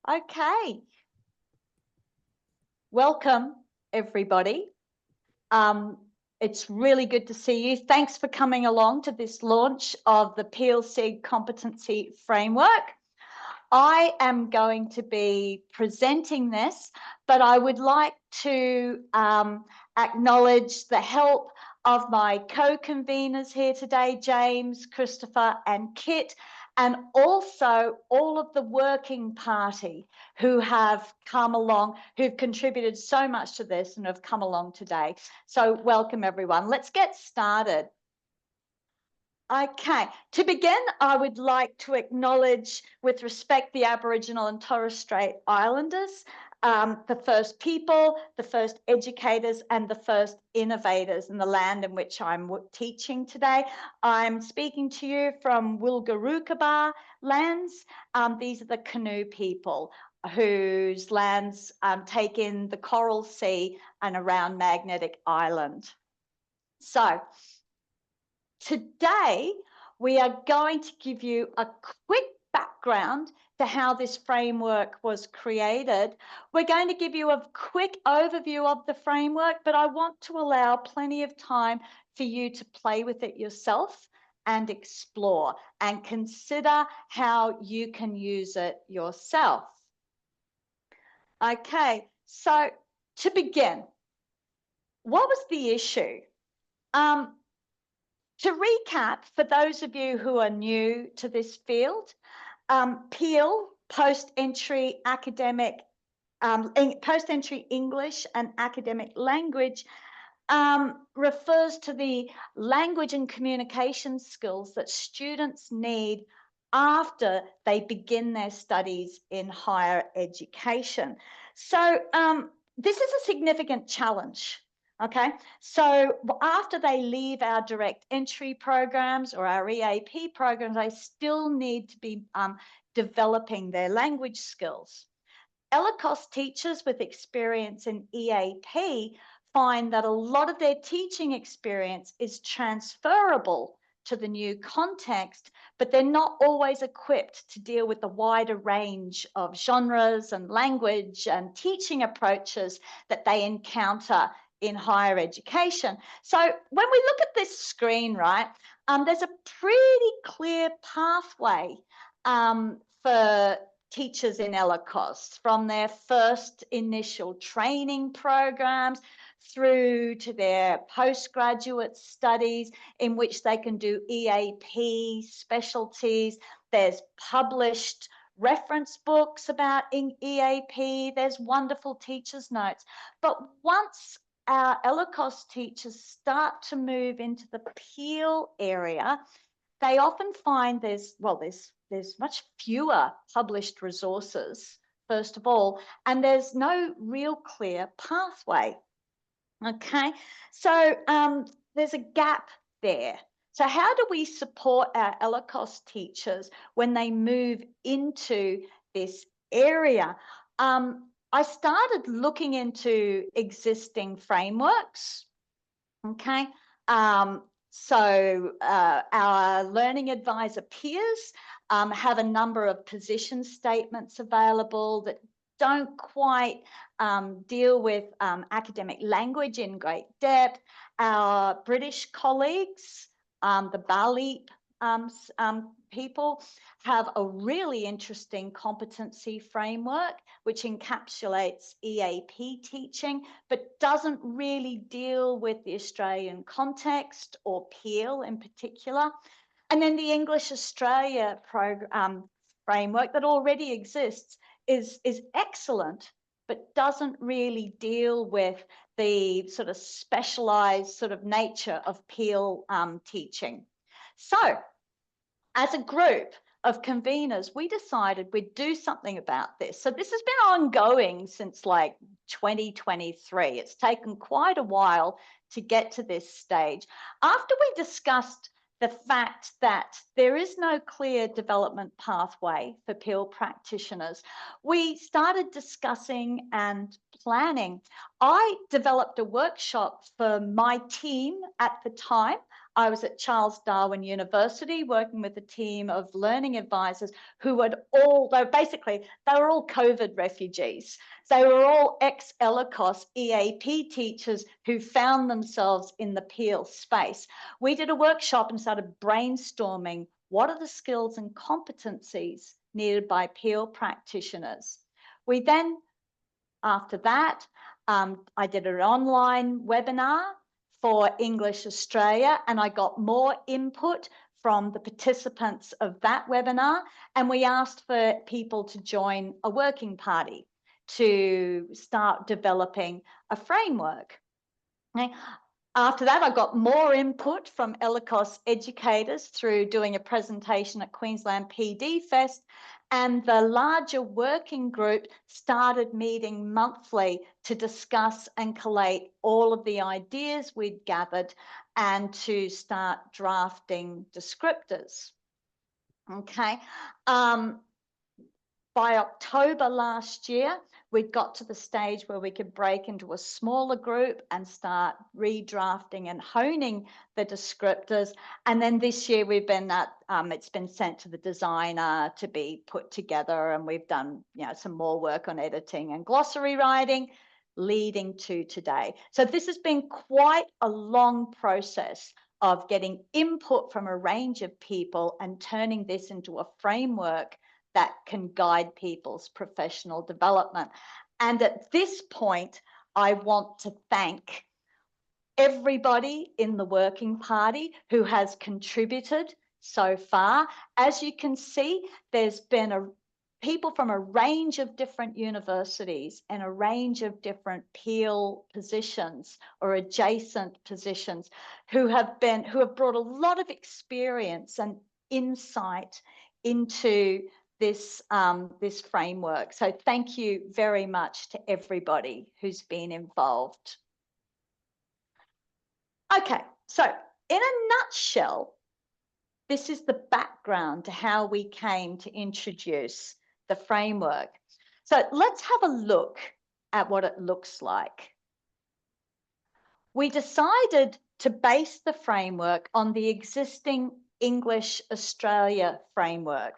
Okay. Welcome, everybody. It's really good to see you. Thanks for coming along to this launch of the PEAL SIG Competency Framework. I am going to be presenting this, but I would like to acknowledge the help of my co-conveners here today, James, Christopher, and Kit, and also all of the working party who have come along, who've contributed so much to this and have come along today. So welcome, everyone. Let's get started. Okay, to begin, I would like to acknowledge with respect the Aboriginal and Torres Strait Islanders, the first people, the first educators, and the first innovators in the land in which I'm teaching today. I'm speaking to you from Wilgarukaba lands. These are the Canoe people whose lands take in the Coral Sea and around Magnetic Island. So, today, we are going to give you a quick background to how this framework was created. We're going to give you a quick overview of the framework, but I want to allow plenty of time for you to play with it yourself and explore and consider how you can use it yourself. Okay, so to begin, what was the issue? To recap, for those of you who are new to this field, PEAL, post-entry academic, post-entry English and academic language, refers to the language and communication skills that students need after they begin their studies in higher education. So this is a significant challenge. Okay, so after they leave our direct entry programs or our EAP programs, they still need to be developing their language skills. ELICOS teachers with experience in EAP find that a lot of their teaching experience is transferable to the new context, but they're not always equipped to deal with the wider range of genres and language and teaching approaches that they encounter in higher education. So when we look at this screen, right, there's a pretty clear pathway for teachers in ELICOS, from their first initial training programs through to their postgraduate studies in which they can do EAP specialties. There's published reference books about EAP. There's wonderful teachers' notes. But once our ELICOS teachers start to move into the PEAL area, they often find there's much fewer published resources, first of all, and there's no real clear pathway. Okay, so there's a gap there. So how do we support our ELICOS teachers when they move into this area? I started looking into existing frameworks. Okay, so our learning advisor peers have a number of position statements available that don't quite deal with academic language in great depth. Our British colleagues, the BALIP people, have a really interesting competency framework which encapsulates EAP teaching, but doesn't really deal with the Australian context or PEAL in particular. And then the English Australia framework that already exists is excellent, but doesn't really deal with the sort of specialized sort of nature of PEAL teaching. So as a group of conveners, we decided we'd do something about this. So this has been ongoing since like 2023. It's taken quite a while to get to this stage. After we discussed the fact that there is no clear development pathway for PEAL practitioners, we started discussing and planning. I developed a workshop for my team at the time. I was at Charles Darwin University working with a team of learning advisors who had all, they were all COVID refugees. They were all ex-ELICOS EAP teachers who found themselves in the PEAL space. We did a workshop and started brainstorming what are the skills and competencies needed by PEAL practitioners. We then, after that, I did an online webinar for English Australia, and I got more input from the participants of that webinar, and we asked for people to join a working party to start developing a framework. Okay. After that, I got more input from ELICOS educators through doing a presentation at Queensland PD Fest, and the larger working group started meeting monthly to discuss and collate all of the ideas we'd gathered and to start drafting descriptors. Okay. By October last year, we got to the stage where we could break into a smaller group and start redrafting and honing the descriptors. And then this year we've been it's been sent to the designer to be put together, and we've done, you know, some more work on editing and glossary writing, leading to today. So this has been quite a long process of getting input from a range of people and turning this into a framework that can guide people's professional development. And at this point, I want to thank everybody in the working party who has contributed so far. As you can see, there's been people from a range of different universities and a range of different PEAL positions or adjacent positions who have brought a lot of experience and insight into this framework. So thank you very much to everybody who's been involved. Okay, so in a nutshell, this is the background to how we came to introduce the framework. So let's have a look at what it looks like. We decided to base the framework on the existing English Australia framework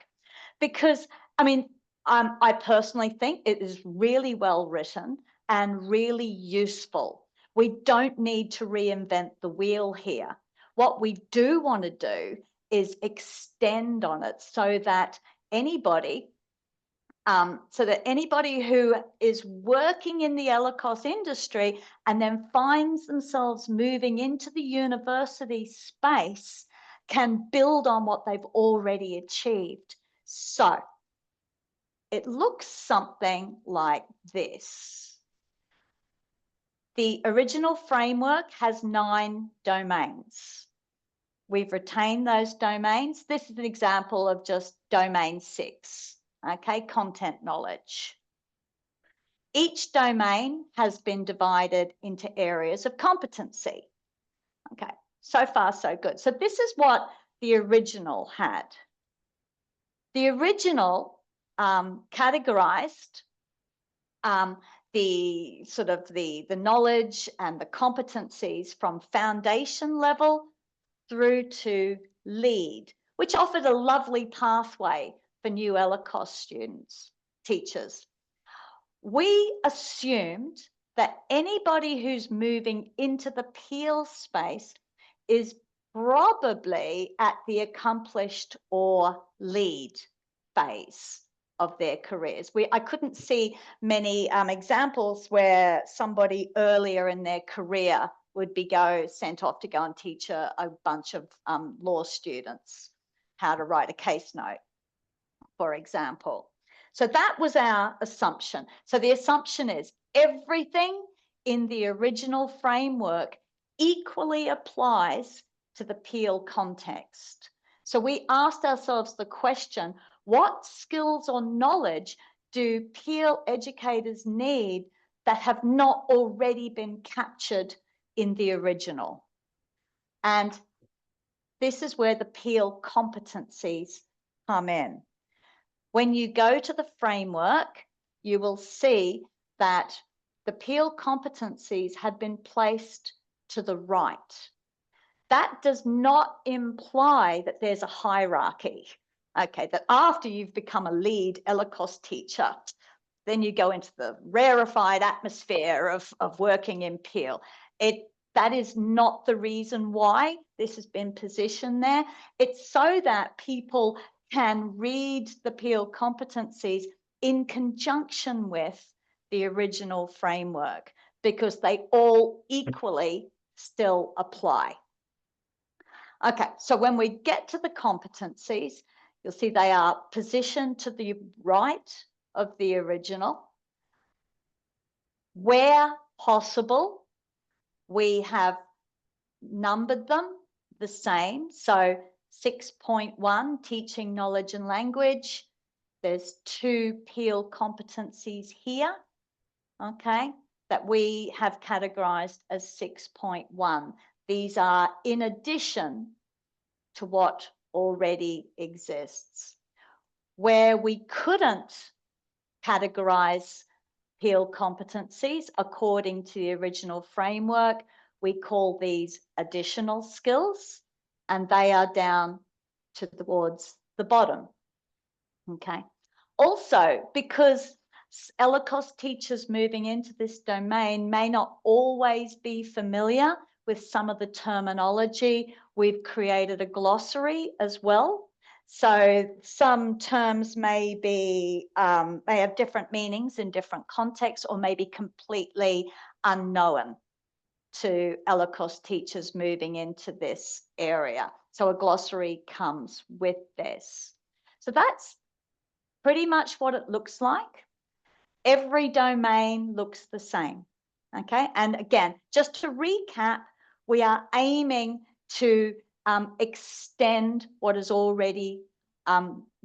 because, I mean, I personally think it is really well written and really useful. We don't need to reinvent the wheel here. What we do want to do is extend on it so that anybody who is working in the ELICOS industry and then finds themselves moving into the university space can build on what they've already achieved. So it looks something like this. The original framework has 9 domains. We've retained those domains. This is an example of just domain 6, okay, content knowledge. Each domain has been divided into areas of competency. Okay, so far so good. So this is what the original had. The original categorized the knowledge and the competencies from foundation level through to lead, which offered a lovely pathway for new ELICOS students, teachers. We assumed that anybody who's moving into the PEAL space is probably at the accomplished or lead phase of their careers. I couldn't see many examples where somebody earlier in their career would be sent off to go and teach a bunch of law students how to write a case note, for example. So that was our assumption. So the assumption is everything in the original framework equally applies to the PEAL context. So we asked ourselves the question, what skills or knowledge do PEAL educators need that have not already been captured in the original? And this is where the PEAL competencies come in. When you go to the framework, you will see that the PEAL competencies had been placed to the right. that does not imply that there's a hierarchy. Okay, that after you've become a lead ELICOS teacher, then you go into the rarefied atmosphere of working in PEAL. That is not the reason why this has been positioned there. It's so that people can read the PEAL competencies in conjunction with the original framework, because they all equally still apply. Okay, so when we get to the competencies, you'll see they are positioned to the right of the original. Where possible, we have numbered them the same. So 6.1, teaching knowledge and language. There's 2 PEAL competencies here, okay, that we have categorized as 6.1. These are in addition to what already exists. Where we couldn't categorize PEAL competencies according to the original framework, we call these additional skills, and they are down towards the bottom. Okay. Also, because ELICOS teachers moving into this domain may not always be familiar with some of the terminology, we've created a glossary as well. So some terms may have different meanings in different contexts, or may be completely unknown to ELICOS teachers moving into this area. So a glossary comes with this. So that's pretty much what it looks like. Every domain looks the same, okay? And again, just to recap, we are aiming to extend what is already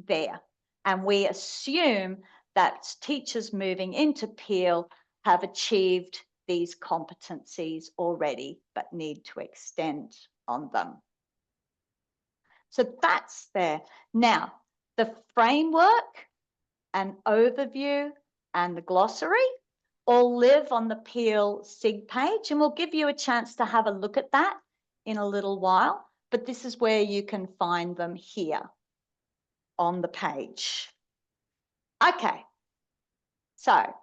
there. And we assume that teachers moving into PEAL have achieved these competencies already, but need to extend on them. So that's there. Now, the framework and overview and the glossary all live on the PEAL SIG page, and we'll give you a chance to have a look at that in a little while, but this is where you can find them here on the page. Okay, so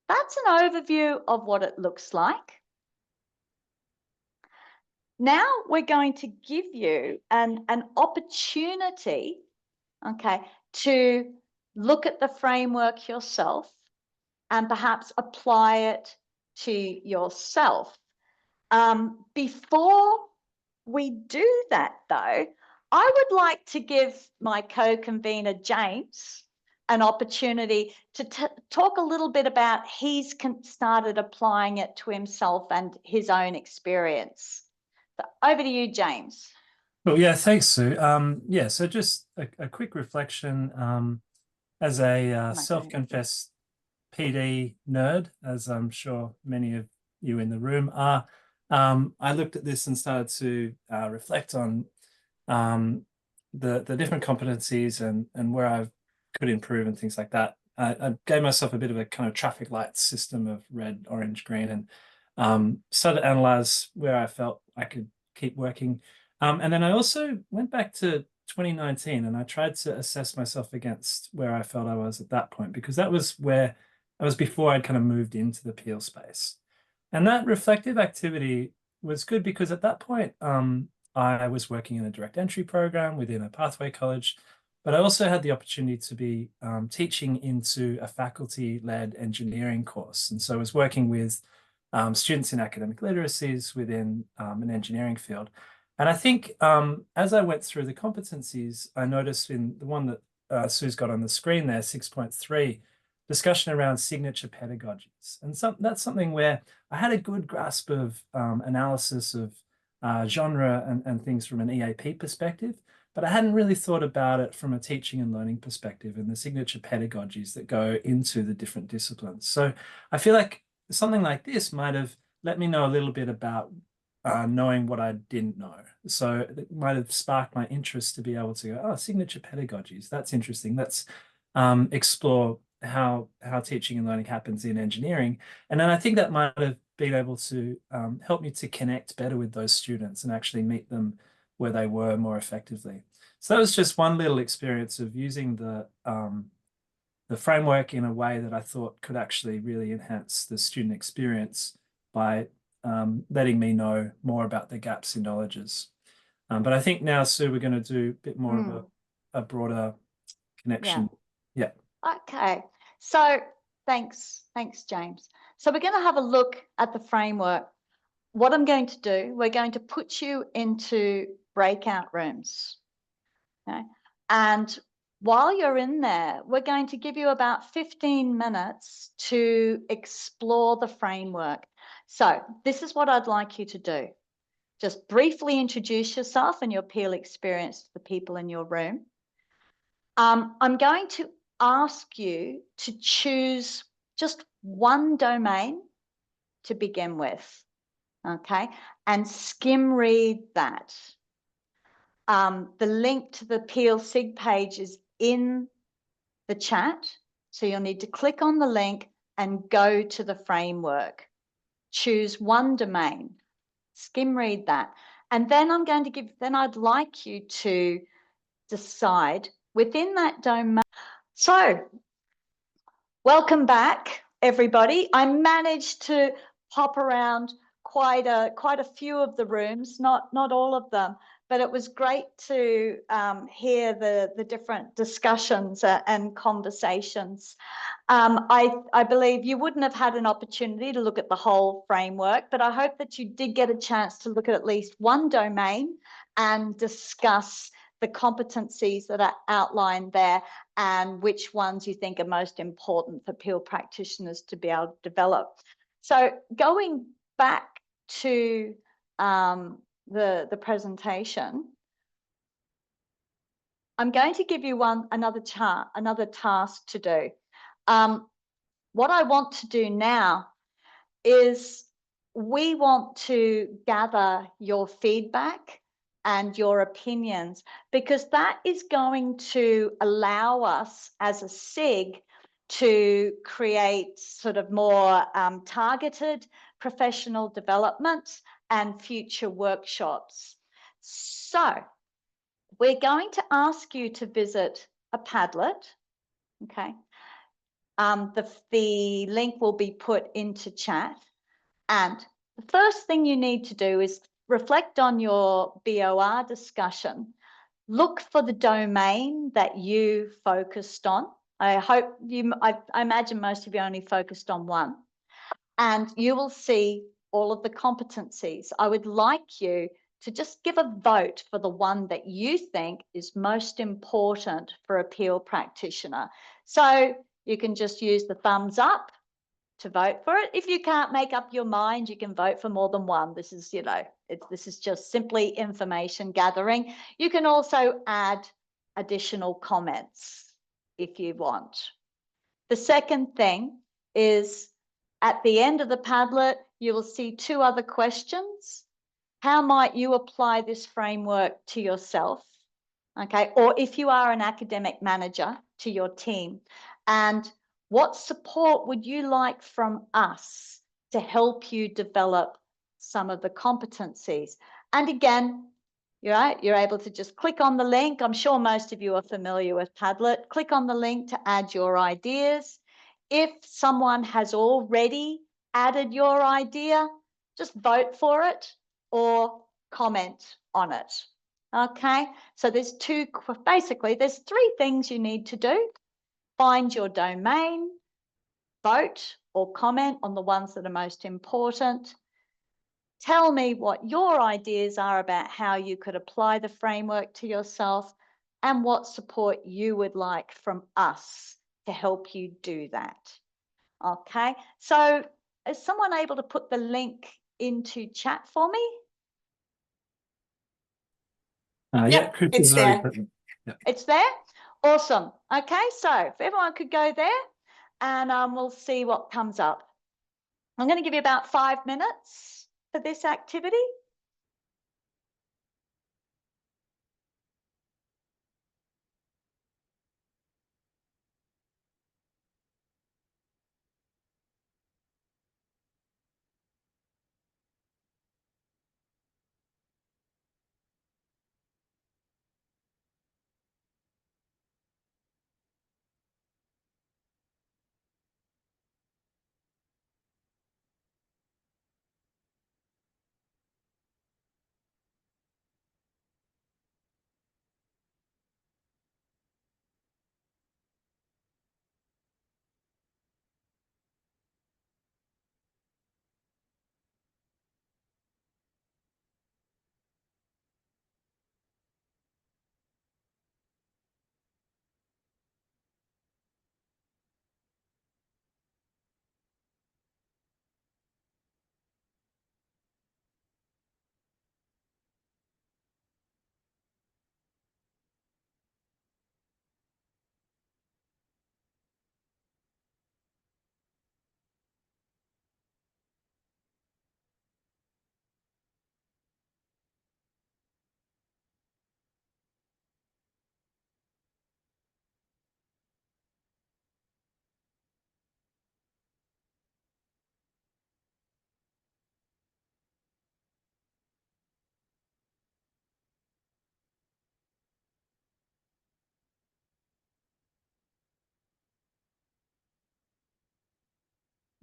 that's an overview of what it looks like. Now we're going to give you an opportunity, okay, to look at the framework yourself and perhaps apply it to yourself. Before we do that, though, I would like to give my co-convener, James, an opportunity to talk a little bit about he's started applying it to himself and his own experience. So over to you, James. Well, yeah, thanks, Sue. Yeah, so just a quick reflection. As a self-confessed PD nerd, as I'm sure many of you in the room are, I looked at this and started to reflect on the different competencies and where I could improve and things like that. I gave myself a bit of a kind of traffic light system of red, orange, green, and started to analyze where I felt I could keep working. And then I also went back to 2019 and I tried to assess myself against where I felt I was at that point, because that was where I was before I'd kind of moved into the PEAL space. And that reflective activity was good because at that point, I was working in a direct entry program within a pathway college, but I also had the opportunity to be teaching into a faculty-led engineering course. And so I was working with students in academic literacies within an engineering field. And I think as I went through the competencies, I noticed in the one that Sue's got on the screen there, 6.3, discussion around signature pedagogies. And that's something where I had a good grasp of analysis of genre and things from an EAP perspective, but I hadn't really thought about it from a teaching and learning perspective and the signature pedagogies that go into the different disciplines. So I feel like something like this might have let me know a little bit about knowing what I didn't know. So it might have sparked my interest to be able to go, oh, signature pedagogies, that's interesting. Let's explore how teaching and learning happens in engineering. And then I think that might have been able to help me to connect better with those students and actually meet them where they were more effectively. So that was just one little experience of using the framework in a way that I thought could actually really enhance the student experience by letting me know more about the gaps in knowledges. But I think now, Sue, we're going to do a bit more of a broader connection. Yeah. Okay. So thanks, James. So we're going to have a look at the framework. What I'm going to do, we're going to put you into breakout rooms. Okay. And while you're in there, we're going to give you about 15 minutes to explore the framework. So this is what I'd like you to do. Just briefly introduce yourself and your PEAL experience to the people in your room. I'm going to ask you to choose just one domain to begin with, okay? And skim read that. The link to the PEAL SIG page is in the chat. So you'll need to click on the link and go to the framework. Choose one domain, skim read that. And then I'd like you to decide within that domain. So welcome back, everybody. I managed to pop around quite a few of the rooms, not all of them, but it was great to hear the different discussions and conversations. I believe you wouldn't have had an opportunity to look at the whole framework, but I hope that you did get a chance to look at least one domain and discuss the competencies that are outlined there and which ones you think are most important for PEAL practitioners to be able to develop. So going back to the presentation, I'm going to give you another task to do. What I want to do now is we want to gather your feedback and your opinions, because that is going to allow us as a SIG to create sort of more targeted professional development and future workshops. So we're going to ask you to visit a Padlet, okay? The link will be put into chat. And the first thing you need to do is reflect on your BOR discussion. Look for the domain that you focused on. I imagine most of you only focused on one. And you will see all of the competencies. I would like you to just give a vote for the one that you think is most important for a PEAL practitioner. So you can just use the thumbs up to vote for it. If you can't make up your mind, you can vote for more than one. This is, this is just simply information gathering. You can also add additional comments if you want. The second thing is at the end of the Padlet, you will see two other questions. How might you apply this framework to yourself? Okay, or if you are an academic manager, to your team. And what support would you like from us to help you develop some of the competencies? And again, you're able to just click on the link. I'm sure most of you are familiar with Padlet. Click on the link to add your ideas. If someone has already added your idea, just vote for it or comment on it. Okay, so there's there's three things you need to do. Find your domain, vote or comment on the ones that are most important. Tell me what your ideas are about how you could apply the framework to yourself and what support you would like from us to help you do that. Okay, so is someone able to put the link into chat for me? Yeah, Chris it's there. It's there? Awesome. Okay, so if everyone could go there and we'll see what comes up. I'm going to give you about 5 minutes for this activity.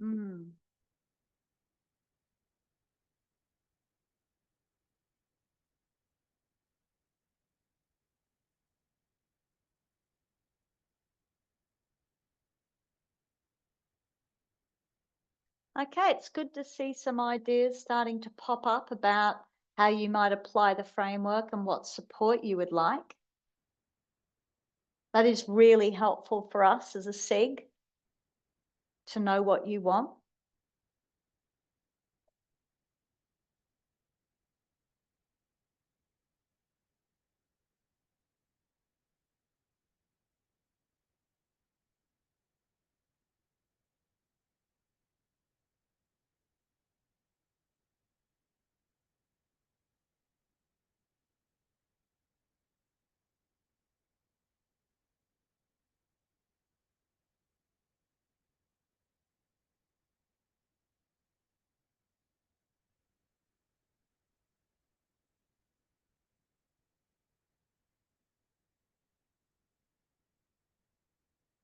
Mm. Okay, it's good to see some ideas starting to pop up about how you might apply the framework and what support you would like. That is really helpful for us as a SIG to know what you want.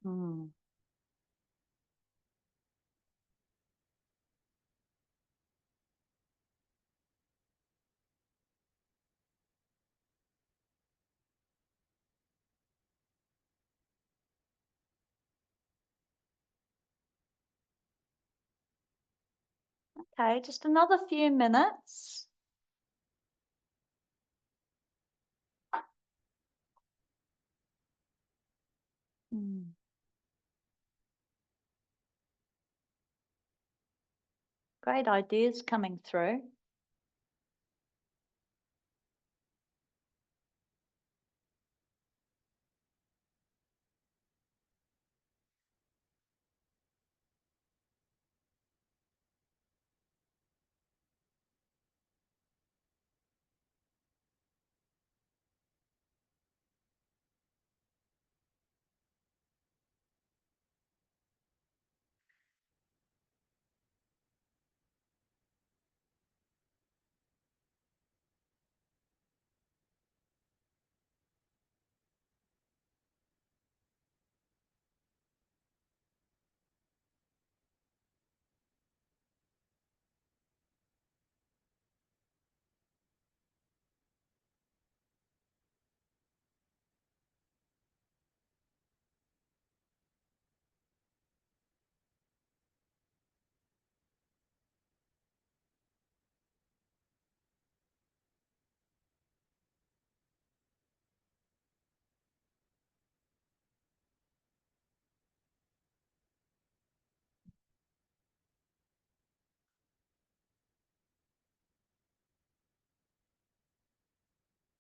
Mm. Okay, just another few minutes. Mm. Great ideas coming through.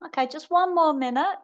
Okay, just one more minute.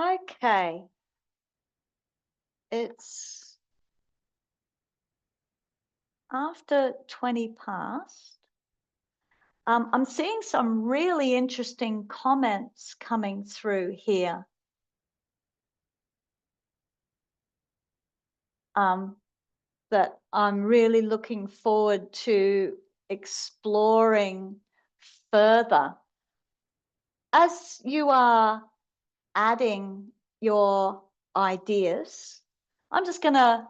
Okay. It's after 20 past. I'm seeing some really interesting comments coming through here. That I'm really looking forward to exploring further. As you are adding your ideas, I'm just going to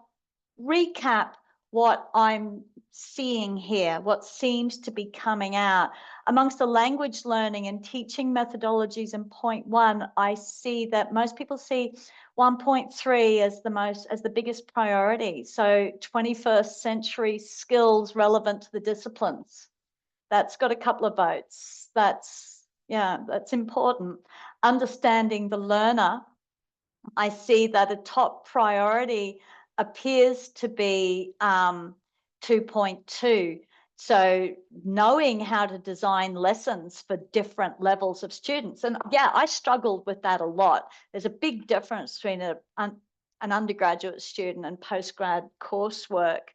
recap what I'm seeing here, what seems to be coming out. Amongst the language learning and teaching methodologies in point 1, I see that most people see 1.3 as the biggest priority. So 21st century skills relevant to the disciplines. That's got a couple of votes. That's important. Understanding the learner, I see that a top priority appears to be 2.2. So knowing how to design lessons for different levels of students. And yeah, I struggled with that a lot. There's a big difference between an undergraduate student and postgrad coursework.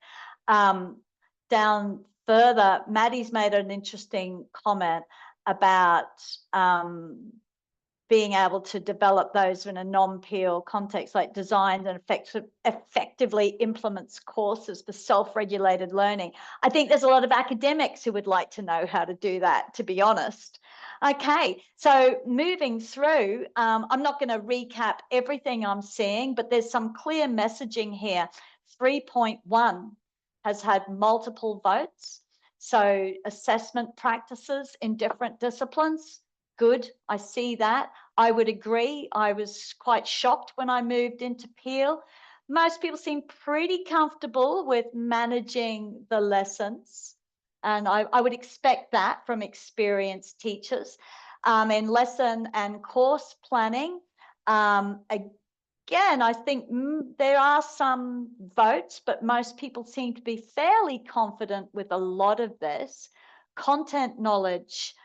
Down further, Maddie's made an interesting comment about being able to develop those in a non-PEAL context, like designed and effectively implements courses for self-regulated learning. I think there's a lot of academics who would like to know how to do that, to be honest. Okay, so moving through, I'm not going to recap everything I'm seeing, but there's some clear messaging here. 3.1 has had multiple votes. So assessment practices in different disciplines. Good, I see that. I would agree. I was quite shocked when I moved into PEAL. Most people seem pretty comfortable with managing the lessons. And I would expect that from experienced teachers. In lesson and course planning, again, I think there are some votes, but most people seem to be fairly confident with a lot of this. Content knowledge,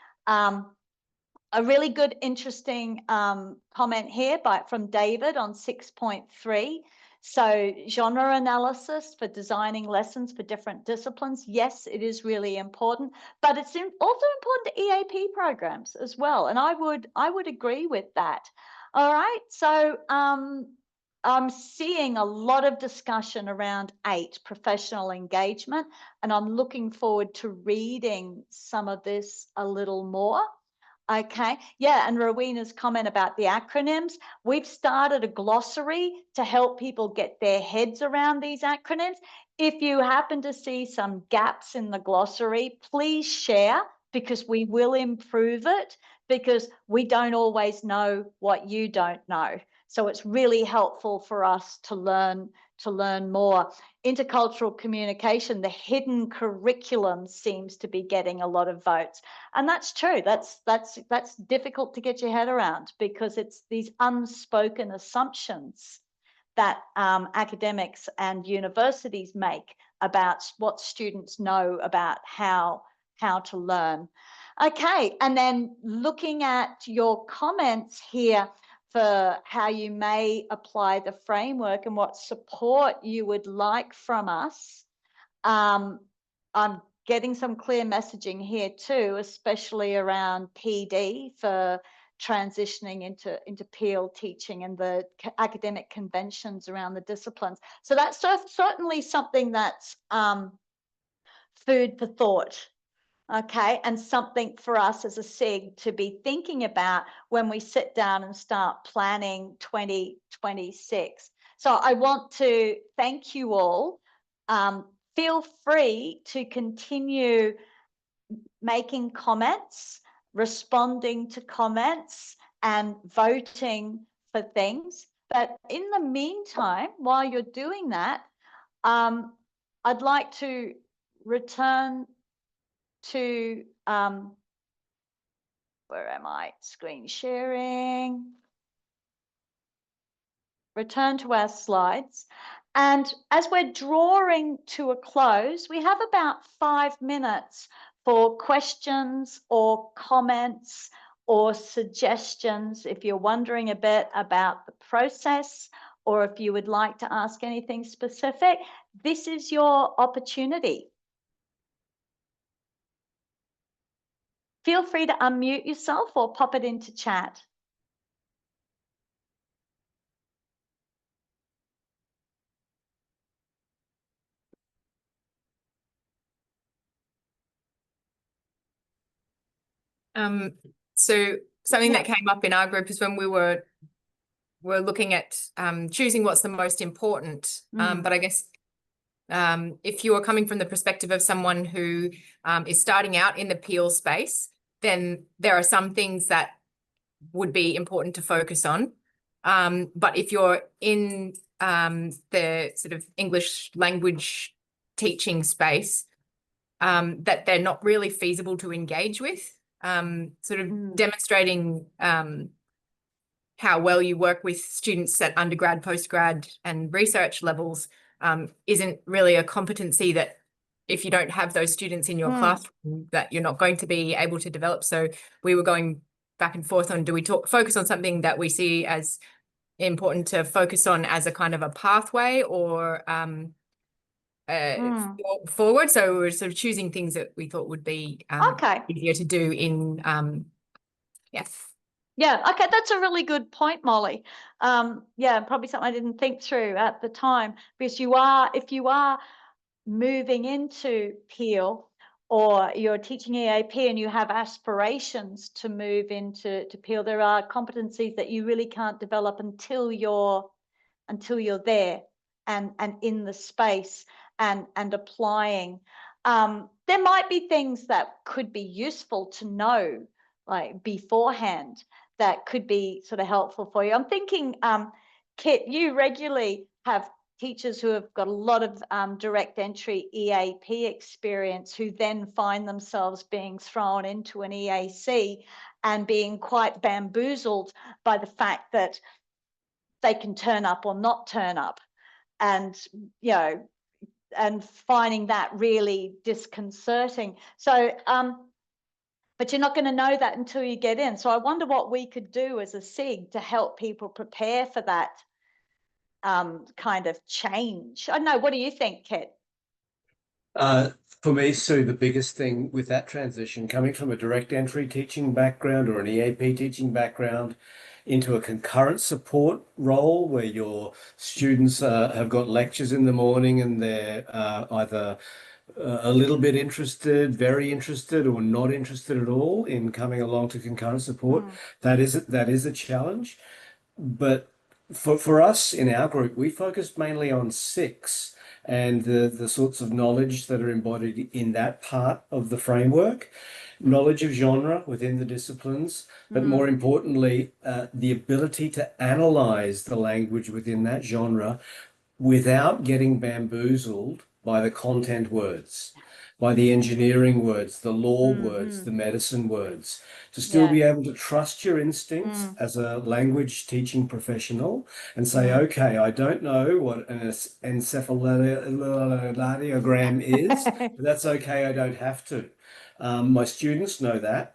a really good, interesting comment here from David on 6.3. So genre analysis for designing lessons for different disciplines. Yes, it is really important, but it's also important to EAP programs as well. And I would agree with that. All right, so I'm seeing a lot of discussion around 8, professional engagement, and I'm looking forward to reading some of this a little more. Okay, yeah, and Rowena's comment about the acronyms. We've started a glossary to help people get their heads around these acronyms. If you happen to see some gaps in the glossary, please share, because we will improve it, because we don't always know what you don't know. So it's really helpful for us to learn more. Intercultural communication, the hidden curriculum seems to be getting a lot of votes. And that's true. That's difficult to get your head around, because it's these unspoken assumptions that academics and universities make about what students know about how to learn. Okay, and then looking at your comments here for how you may apply the framework and what support you would like from us. I'm getting some clear messaging here too, especially around PD for transitioning into PEAL teaching and the academic conventions around the disciplines. So that's certainly something that's food for thought. Okay, and something for us as a SIG to be thinking about when we sit down and start planning 2026. So I want to thank you all. Feel free to continue making comments, responding to comments, and voting for things. But in the meantime, while you're doing that, I'd like to return to where am I? Screen sharing. Return to our slides. And as we're drawing to a close, we have about 5 minutes for questions or comments or suggestions. If you're wondering a bit about the process, or if you would like to ask anything specific, this is your opportunity. Feel free to unmute yourself or pop it into chat. So something that came up in our group is when we were looking at choosing what's the most important. But I guess if you are coming from the perspective of someone who is starting out in the PEAL space, then there are some things that would be important to focus on. But if you're in the sort of English language teaching space, that they're not really feasible to engage with, sort of demonstrating how well you work with students at undergrad, postgrad, and research levels isn't really a competency that, if you don't have those students in your classroom, that you're not going to be able to develop. So we were going back and forth on, do we focus on something that we see as important to focus on as a kind of a pathway, or forward? So we were sort of choosing things that we thought would be easier to do in Yeah, okay, that's a really good point, Molly. Yeah, probably something I didn't think through at the time, because if you are moving into PEAL, or you're teaching EAP and you have aspirations to move into PEAL, there are competencies that you really can't develop until you're there and in the space and applying. There might be things that could be useful to know, like beforehand, that could be sort of helpful for you. I'm thinking, Kit, you regularly have teachers who have got a lot of direct entry EAP experience, who then find themselves being thrown into an EAC and being quite bamboozled by the fact that they can turn up or not turn up, and and finding that really disconcerting. So but you're not going to know that until you get in. So I wonder what we could do as a SIG to help people prepare for that kind of change. I don't know, what do you think, Kit? For me, Sue, the biggest thing with that transition, coming from a direct entry teaching background or an EAP teaching background into a concurrent support role where your students have got lectures in the morning and they're either a little bit interested, very interested, or not interested at all in coming along to concurrent support, that is a challenge. But for us in our group, we focused mainly on 6 and the sorts of knowledge that are embodied in that part of the framework. Knowledge of genre within the disciplines, but more importantly, the ability to analyze the language within that genre without getting bamboozled by the content words, by the engineering words, the law words, the medicine words, to still be able to trust your instincts as a language teaching professional and say, okay, I don't know what an encephalogrammogram is, but that's okay, I don't have to. My students know that.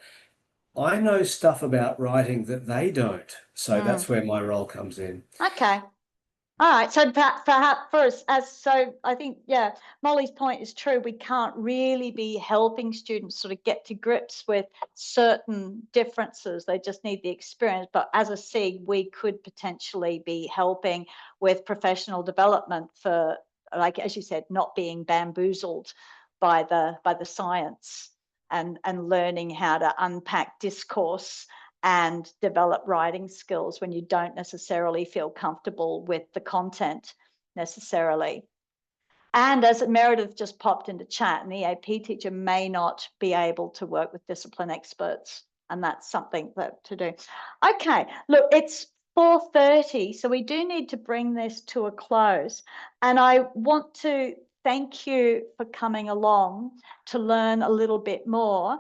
I know stuff about writing that they don't. So that's where my role comes in. Okay. All right, so perhaps first, so I think, Molly's point is true. We can't really be helping students sort of get to grips with certain differences. They just need the experience. But as a SIG, we could potentially be helping with professional development for, like, as you said, not being bamboozled by the science, and learning how to unpack discourse and develop writing skills when you don't necessarily feel comfortable with the content necessarily. And as Meredith just popped into chat, an EAP teacher may not be able to work with discipline experts, and that's something to do. Okay, look, it's 4:30, so we do need to bring this to a close. And I want to thank you for coming along to learn a little bit more.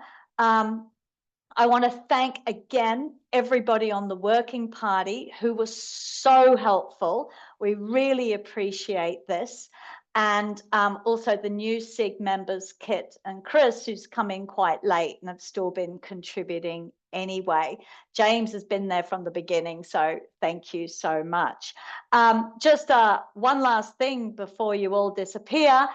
I want to thank again everybody on the working party who was so helpful. We really appreciate this. And also the new SIG members, Kit and Chris, who's come in quite late and have still been contributing anyway. James has been there from the beginning, so thank you so much. Just one last thing before you all disappear.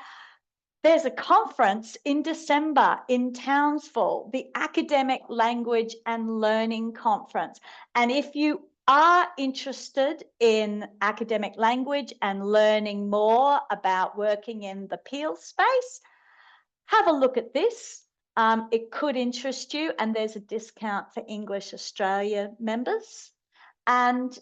There's a conference in December in Townsville, the Academic Language and Learning Conference. And if you are interested in academic language and learning more about working in the PEAL space, have a look at this. It could interest you, and there's a discount for English Australia members. And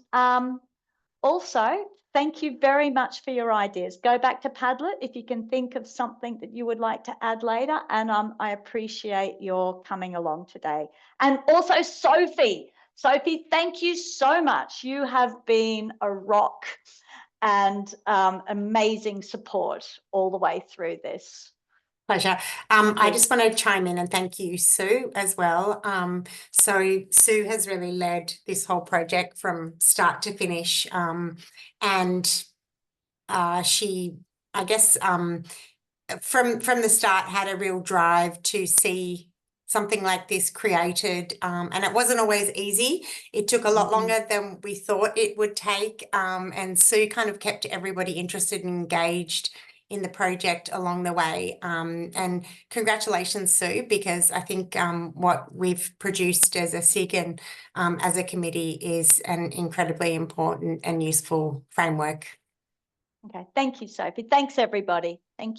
also, thank you very much for your ideas. Go back to Padlet if you can think of something that you would like to add later. And I appreciate your coming along today. And also Sophie, thank you so much. You have been a rock and amazing support all the way through this. Pleasure. I just want to chime in and thank you, Sue, as well. So Sue has really led this whole project from start to finish. And she, I guess, from the start had a real drive to see something like this created. And it wasn't always easy. It took a lot longer than we thought it would take. And Sue kind of kept everybody interested and engaged in the project along the way. And congratulations, Sue, because I think what we've produced as a SIG and as a committee is an incredibly important and useful framework. Okay, thank you, Sophie. Thanks, everybody. Thank you.